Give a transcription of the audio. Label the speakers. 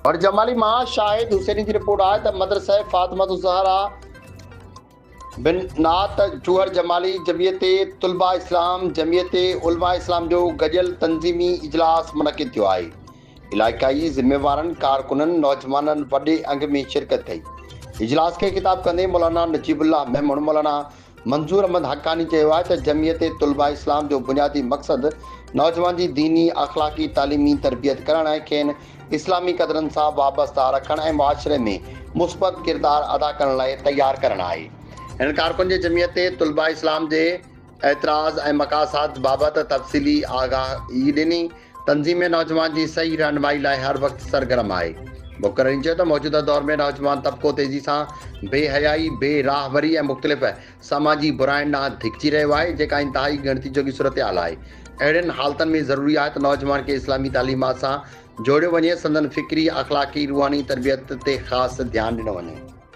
Speaker 1: और जमाली मां शाहिद हुसैनी की रिपोर्ट आहे त मदरसा फातिमत ज़हरा बिन नात जूहर जमाली जमियत तुलबा इस्लाम जमियत उलमा इस्लाम जो गडियल तंज़ीमी इजलास मुनक़िद थियो आहे। इलाइक़ाई ज़िम्मेवारनि कारकुननि नौजवाननि वॾे अंग में शिरकत कई। इजलास के खिताब कंदे मौलाना नजीबुल्लाह मेमून मौलाना मंजूर अहमद हक्कानी चयो आहे त जमियत तुलबा इस्लाम जो बुनियादी मक़सद नौजवान की दीनी अखलाक़ी तालीमी तरबियत करण ऐं खेनि इस्लामी क़दरनि सां वाबस्ता रखण ऐं मुआशरे में मुस्बत किरदार अदा करण लाइ तैयार करण आहे। इन कारकुन जे जमियत तुलबा इस्लाम जे एतराज़ ऐं मक़ासद बाबति तफ़सीली आगाही ॾिनी। तंज़ीम नौजवान की सही रहनुमाई लाइ हर वक्त सरगर्म आहे। मुक़ररीन चयो त मौजूदा दौर में नौजवान तबिको तेज़ी सां बेहयाई बेराहवरी ऐं मुख़्तलिफ़ समाजी बुराइनि ॾांहुं धिकजी रहियो आहे, जेका इंतहाई ॻणती जोगी सूरत हाल आहे। अहिड़ियुनि हालतनि में ज़रूरी आहे त नौजवान खे इस्लामी तालीमात सां जोड़ियो वञे, संदन फ़िक्री अखलाक़ी रूहानी तरबियत ते ख़ासि ध्यानु ॾिनो वञे।